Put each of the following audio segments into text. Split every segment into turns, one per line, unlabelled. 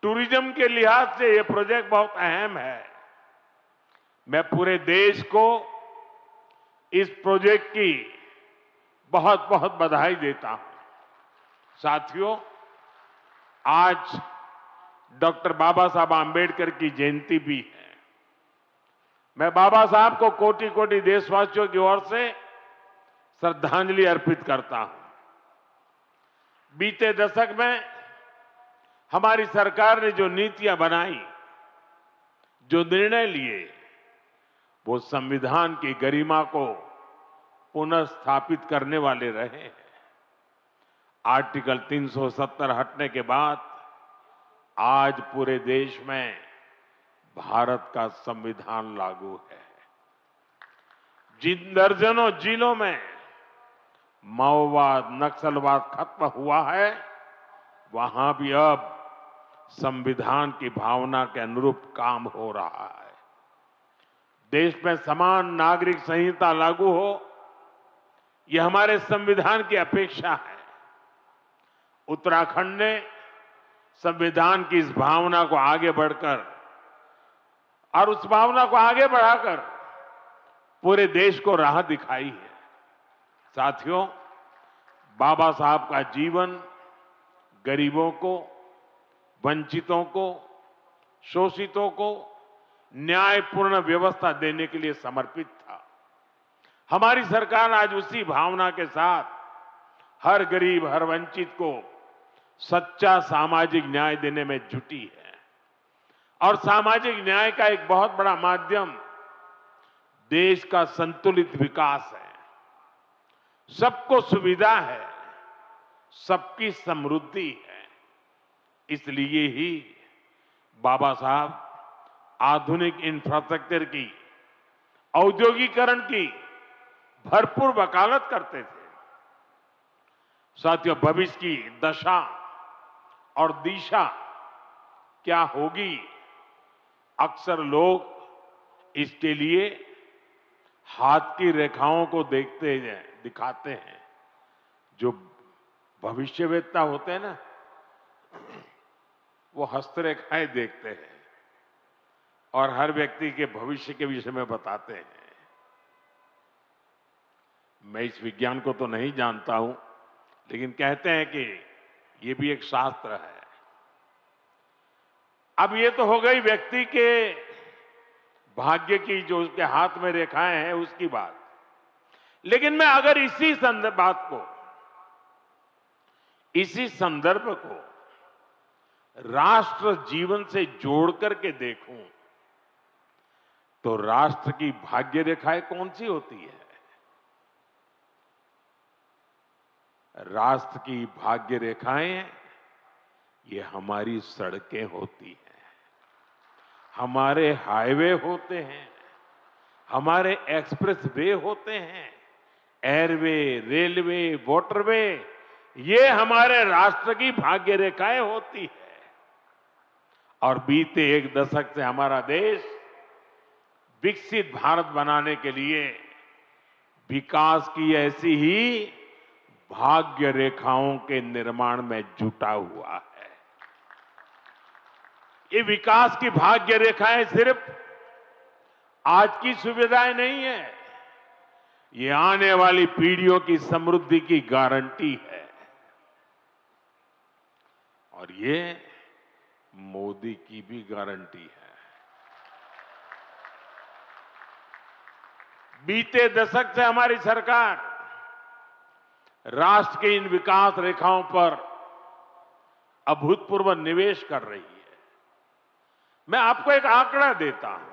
Tourism के लिहाज से ये प्रोजेक्ट बहुत अहम है। मैं पूरे देश को इस प्रोजेक्ट की बहुत बहुत बधाई देता हूं। साथियों, आज डॉक्टर बाबा साहब आम्बेडकर की जयंती भी है। मैं बाबा साहब को कोटि कोटि देशवासियों की ओर से श्रद्धांजलि अर्पित करता हूं। बीते दशक में हमारी सरकार ने जो नीतियां बनाई, जो निर्णय लिए, वो संविधान की गरिमा को पुनः स्थापित करने वाले रहे हैं। आर्टिकल 370 हटने के बाद आज पूरे देश में भारत का संविधान लागू है। जिन दर्जनों जिलों में माओवाद, नक्सलवाद खत्म हुआ है, वहां भी अब संविधान की भावना के अनुरूप काम हो रहा है। देश में समान नागरिक संहिता लागू हो, यह हमारे संविधान की अपेक्षा है। उत्तराखंड ने संविधान की इस भावना को आगे बढ़कर और उस भावना को आगे बढ़ाकर पूरे देश को राह दिखाई है। साथियों, बाबा साहब का जीवन गरीबों को, वंचितों को, शोषितों को न्यायपूर्ण व्यवस्था देने के लिए समर्पित था। हमारी सरकार आज उसी भावना के साथ हर गरीब, हर वंचित को सच्चा सामाजिक न्याय देने में जुटी है। और सामाजिक न्याय का एक बहुत बड़ा माध्यम देश का संतुलित विकास है। सबको सुविधा है, सबकी समृद्धि है। इसलिए ही बाबा साहब आधुनिक इंफ्रास्ट्रक्चर की, औद्योगिकरण की भरपूर वकालत करते थे। साथियों, भविष्य की दशा और दिशा क्या होगी, अक्सर लोग इसके लिए हाथ की रेखाओं को दिखाते हैं। जो भविष्यवेत्ता होते हैं ना, वो हस्तरेखाएं देखते हैं और हर व्यक्ति के भविष्य के विषय में बताते हैं। मैं इस विज्ञान को तो नहीं जानता हूं, लेकिन कहते हैं कि ये भी एक शास्त्र है। अब ये तो हो गई व्यक्ति के भाग्य की, जो उसके हाथ में रेखाएं हैं, उसकी बात। लेकिन मैं अगर इसी संदर्भ को राष्ट्र जीवन से जोड़ करके देखूं, तो राष्ट्र की भाग्य रेखाएं कौन सी होती है? राष्ट्र की भाग्य रेखाएं ये हमारी सड़कें होती हैं, हमारे हाईवे होते हैं, हमारे एक्सप्रेस वे होते हैं, एयरवे, रेलवे, वाटरवे, ये हमारे राष्ट्र की भाग्य रेखाएं होती है। और बीते एक दशक से हमारा देश विकसित भारत बनाने के लिए विकास की ऐसी ही भाग्य रेखाओं के निर्माण में जुटा हुआ है। ये विकास की भाग्य रेखाएं सिर्फ आज की सुविधाएं नहीं है, ये आने वाली पीढ़ियों की समृद्धि की गारंटी है। और ये मोदी की भी गारंटी है। बीते दशक से हमारी सरकार राष्ट्र के इन विकास रेखाओं पर अभूतपूर्व निवेश कर रही है। मैं आपको एक आंकड़ा देता हूं।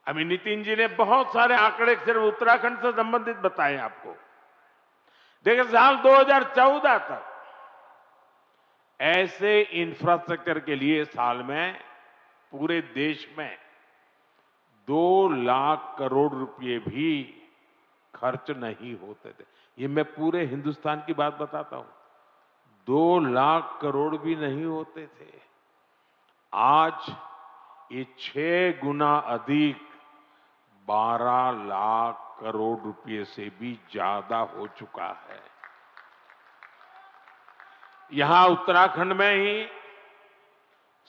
अभी नितिन जी ने बहुत सारे आंकड़े सिर्फ उत्तराखंड से संबंधित बताए आपको। देखिए, साल 2014 तक ऐसे इंफ्रास्ट्रक्चर के लिए साल में पूरे देश में 2 लाख करोड़ रुपए भी खर्च नहीं होते थे। ये मैं पूरे हिंदुस्तान की बात बताता हूं। 2 लाख करोड़ भी नहीं होते थे। आज ये 6 गुना अधिक 12 लाख करोड़ रुपए से भी ज्यादा हो चुका है। यहां उत्तराखंड में ही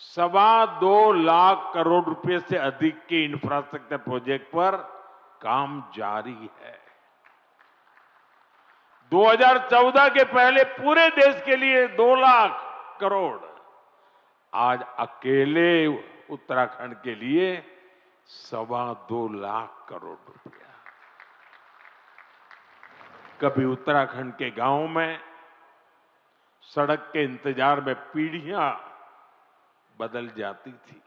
2.25 लाख करोड़ रुपए से अधिक के इंफ्रास्ट्रक्चर प्रोजेक्ट पर काम जारी है। 2014 के पहले पूरे देश के लिए 2 लाख करोड़, आज अकेले उत्तराखंड के लिए 2.25 लाख करोड़ रुपया। कभी उत्तराखंड के गांवों में सड़क के इंतजार में पीढ़ियां बदल जाती थी।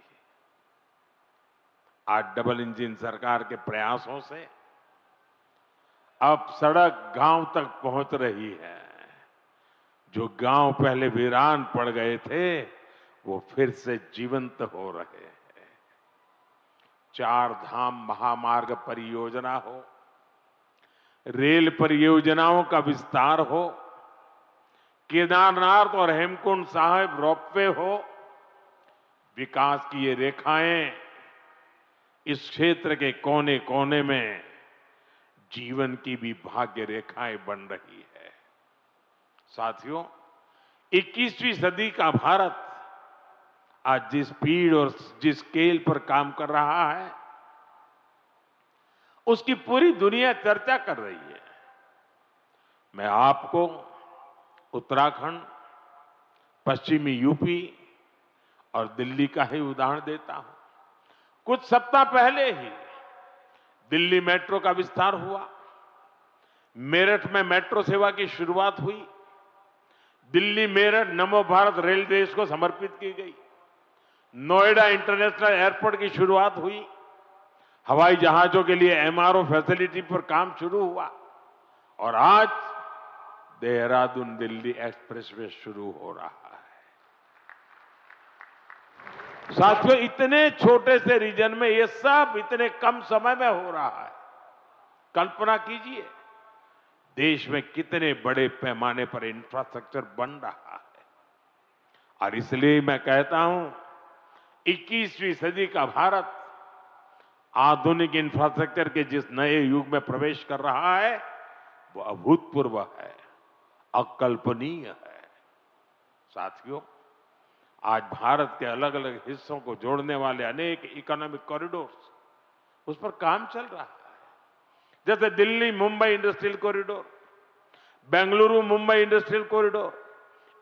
आज डबल इंजन सरकार के प्रयासों से अब सड़क गांव तक पहुंच रही है। जो गांव पहले वीरान पड़ गए थे वो फिर से जीवंत हो रहे हैं। 4 धाम महामार्ग परियोजना हो, रेल परियोजनाओं का विस्तार हो, केदारनाथ और हेमकुंड साहिब रोपवे हो, विकास की ये रेखाएं इस क्षेत्र के कोने कोने में जीवन की भी भाग्य रेखाएं बन रही है। साथियों, 21वीं सदी का भारत आज जिस स्पीड और जिस स्केल पर काम कर रहा है उसकी पूरी दुनिया चर्चा कर रही है। मैं आपको उत्तराखंड, पश्चिमी यूपी और दिल्ली का ही उदाहरण देता हूं। कुछ सप्ताह पहले ही दिल्ली मेट्रो का विस्तार हुआ, मेरठ में मेट्रो सेवा की शुरुआत हुई, दिल्ली मेरठ नमो भारत रेल देश को समर्पित की गई, नोएडा इंटरनेशनल एयरपोर्ट की शुरुआत हुई, हवाई जहाजों के लिए एमआरओ फैसिलिटी पर काम शुरू हुआ और आज देहरादून दिल्ली एक्सप्रेसवे शुरू हो रहा है। साथियों, इतने छोटे से रीजन में ये सब इतने कम समय में हो रहा है। कल्पना कीजिए देश में कितने बड़े पैमाने पर इंफ्रास्ट्रक्चर बन रहा है। और इसलिए मैं कहता हूं 21वीं सदी का भारत आधुनिक इंफ्रास्ट्रक्चर के जिस नए युग में प्रवेश कर रहा है वो अभूतपूर्व है, अकल्पनीय है। साथियों, आज भारत के अलग अलग हिस्सों को जोड़ने वाले अनेक इकोनॉमिक कॉरिडोर्स उस पर काम चल रहा है। जैसे Delhi Mumbai industrial corridor, Bengaluru Mumbai industrial corridor,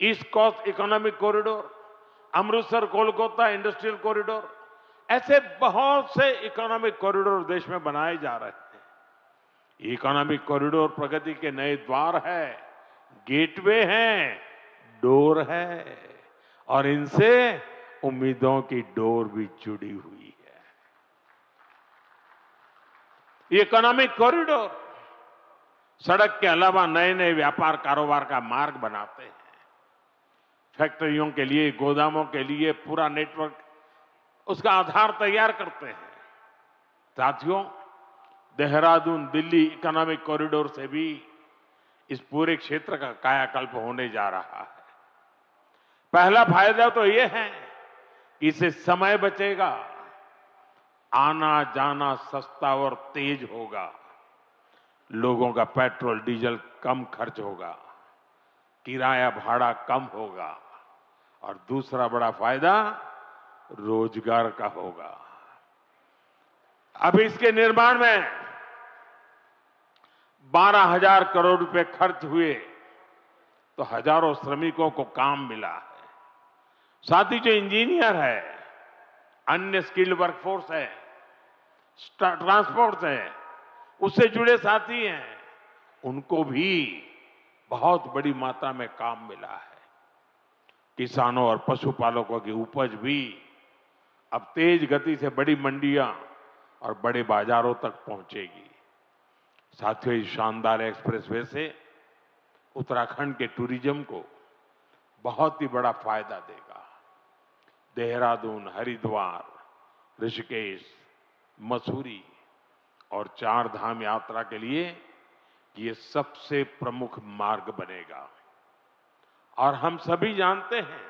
east coast economic corridor, Amritsar Kolkata industrial corridor, ऐसे बहुत से इकोनॉमिक कॉरिडोर देश में बनाए जा रहे हैं। इकोनॉमिक कॉरिडोर प्रगति के नए द्वार है, गेटवे हैं, डोर है और इनसे उम्मीदों की डोर भी जुड़ी हुई है। इकोनॉमिक कॉरिडोर सड़क के अलावा नए नए व्यापार कारोबार का मार्ग बनाते हैं। फैक्ट्रियों के लिए, गोदामों के लिए पूरा नेटवर्क, उसका आधार तैयार करते हैं। साथियों, देहरादून दिल्ली इकोनॉमिक कॉरिडोर से भी इस पूरे क्षेत्र का कायाकल्प होने जा रहा है। पहला फायदा तो यह है कि इससे समय बचेगा, आना जाना सस्ता और तेज होगा, लोगों का पेट्रोल डीजल कम खर्च होगा, किराया भाड़ा कम होगा और दूसरा बड़ा फायदा रोजगार का होगा। अब इसके निर्माण में 12,000 करोड़ रुपए खर्च हुए तो हजारों श्रमिकों को काम मिला है। साथ ही जो इंजीनियर है, अन्य स्किल्ड वर्कफोर्स है, ट्रांसपोर्ट है, उससे जुड़े साथी हैं, उनको भी बहुत बड़ी मात्रा में काम मिला है। किसानों और पशुपालकों की उपज भी अब तेज गति से बड़ी मंडियां और बड़े बाजारों तक पहुंचेगी। साथियों, इस शानदार एक्सप्रेसवे से उत्तराखंड के टूरिज्म को बहुत ही बड़ा फायदा देगा। देहरादून, हरिद्वार, ऋषिकेश, मसूरी और 4 धाम यात्रा के लिए ये सबसे प्रमुख मार्ग बनेगा। और हम सभी जानते हैं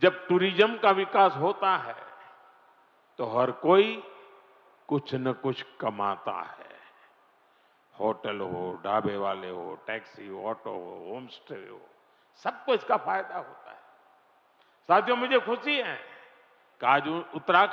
जब टूरिज्म का विकास होता है तो हर कोई कुछ न कुछ कमाता है। होटल हो, ढाबे वाले हो, टैक्सी हो, ऑटो हो, होम स्टे हो, सबको इसका फायदा होता है। साथियों, मुझे खुशी है कि आज उत्तराखंड